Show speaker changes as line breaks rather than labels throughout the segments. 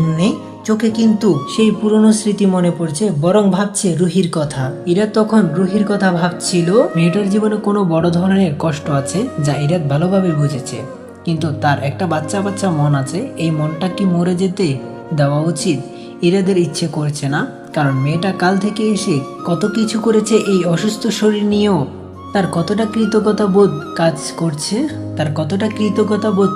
শুনলে চোখে কিন্তু সেই পুরনো স্মৃতি মনে পড়ছে, বরং ভাবছে রুহির কথা। ইরাদ তখন রুহির কথা ভাবছিল। মেয়েটার জীবনে কোনো বড় ধরনের কষ্ট আছে যা ইরাদ ভালোভাবে বুঝেছে, কিন্তু তার একটা বাচ্চা বাচ্চা মন আছে। এই মনটা কি মরে যেতে দেওয়া উচিত? ইরাদের ইচ্ছে করছে না, কারণ মেয়েটা কাল থেকে এসে কত কিছু করেছে। এই অসুস্থ শরীর নিয়েও তার কতটা কৃতজ্ঞতা বোধ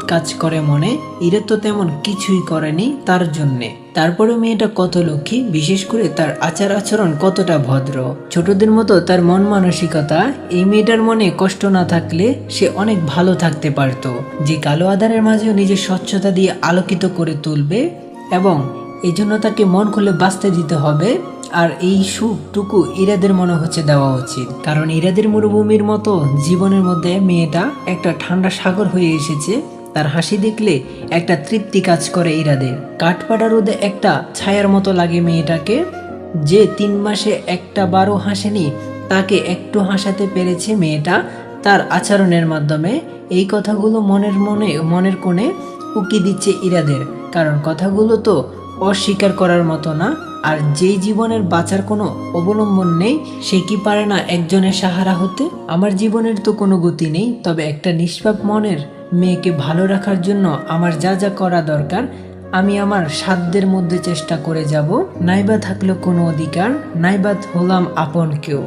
কাজ করে মনে। ইরাদ তো তেমন কিছুই করেনি তার জন্যে। তারপরে মেয়েটা কত লক্ষ্মী, বিশেষ করে তার আচার আচরণ কতটা ভদ্র, ছোটদের মতো তার মন মানসিকতা। এই মেয়েটার মনে কষ্ট না থাকলে সে অনেক ভালো থাকতে পারত, যে কালো আধারের মাঝেও নিজের স্বচ্ছতা দিয়ে আলোকিত করে তুলবে, এবং এই জন্য তাকে মন খুলে বাঁচতে দিতে হবে। আর এই সুখটুকু ইরাদের মনে হচ্ছে দেওয়া উচিত, কারণ ইরাদের মরুভূমির মতো জীবনের মধ্যে মেয়েটা একটা ঠান্ডা সাগর হয়ে এসেছে। তার হাসি দেখলে একটা তৃপ্তি কাজ করে ইরাদের। কাঠপাড়া রোদে একটা ছায়ার মতো লাগে মেয়েটাকে। যে 3 মাসে একটা বারও হাসেনি, তাকে একটু হাসাতে পেরেছে মেয়েটা তার আচরণের মাধ্যমে। এই কথাগুলো মনের কোণে উকি দিচ্ছে ইরাদের, কারণ কথাগুলো তো অস্বীকার করার মতো না। আর যেই জীবনের বাঁচার কোনো অবলম্বন নেই, সে কি পারে না একজনের সাহারা হতে? আমার জীবনের তো কোনো গতি নেই, তবে একটা নিষ্পাপ মনের মেয়েকে ভালো রাখার জন্য আমার যা যা করা দরকার আমি আমার সাধ্যের মধ্যে চেষ্টা করে যাব। নাইবা থাকলো কোনো অধিকার, নাইবা হলাম আপন কেউ,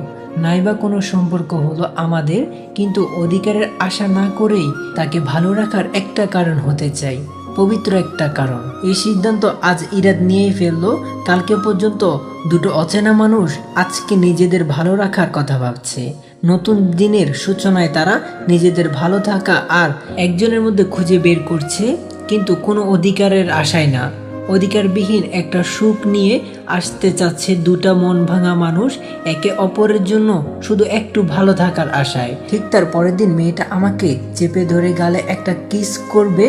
নাইবা কোনো সম্পর্ক হলো আমাদের, কিন্তু অধিকারের আশা না করেই তাকে ভালো রাখার একটা কারণ হতে চাই, পবিত্র একটা কারণ। এই সিদ্ধান্ত আজ ইরাদ নিয়েই ফেললো। কালকে পর্যন্ত দুটো অচেনা মানুষ আজকে নিজেদের ভালো রাখার কথা ভাবছে। নতুন দিনের সূচনায় তারা নিজেদের ভালো থাকা আর একজনের মধ্যে খুঁজে বের করছে, কিন্তু কোনো অধিকারের আশায় না। অধিকারবিহীন একটা সুখ নিয়ে আসতে চাচ্ছে দুটা মন ভাঙা মানুষ একে অপরের জন্য শুধু একটু ভালো থাকার আশায়। ঠিক তার পরের দিন মেয়েটা আমাকে চেপে ধরে গালে একটা কিস করবে,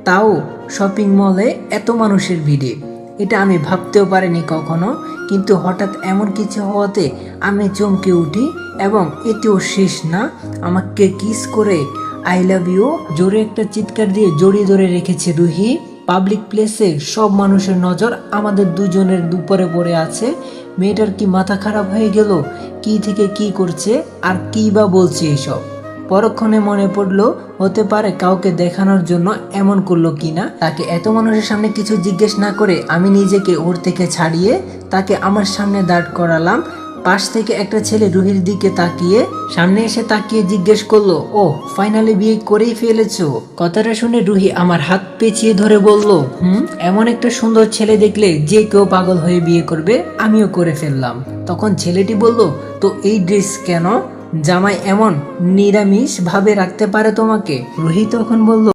তাও শপিং মলে এত মানুষের ভিড়ে। এটা আমি ভাবতেও পারিনি কখনো, কিন্তু হঠাৎ এমন কিছু হওয়াতে আমি চমকে উঠি। এবং এতেও শেষ না, আমাকে কিস করে আই লাভ ইউ জোরে একটা চিৎকার দিয়ে জড়িয়ে ধরে রেখেছে রুহি। পাবলিক প্লেসে সব মানুষের নজর আমাদের দুজনের উপরে পড়ে আছে। মেয়েটার কি মাথা খারাপ হয়ে গেল? কি থেকে কি করছে আর কি বা বলছে এসব? পরক্ষণে মনে পড়লো, হতে পারে কাউকে দেখানোর জন্য এমন করলো কিনা। তাকে এত মানুষের সামনে কিছু জিজ্ঞেস না করে আমি নিজেকে ওর থেকে ছাড়িয়ে তাকে আমার সামনে দাঁড় করালাম। পাশ থেকে একটা ছেলে রুহির দিকে সামনে এসে তাকিয়ে জিজ্ঞেস করলো, ও ফাইনালি বিয়ে করেই ফেলেছো? কথাটা শুনে রুহি আমার হাত পেঁচিয়ে ধরে বলল, এমন একটা সুন্দর ছেলে দেখলে যে কেউ পাগল হয়ে বিয়ে করবে, আমিও করে ফেললাম। তখন ছেলেটি বলল, তো এই ড্রেস কেন? জামাই এমন নিরামিষ ভাবে রাখতে পারে তোমাকে? রুহি তখন বলল,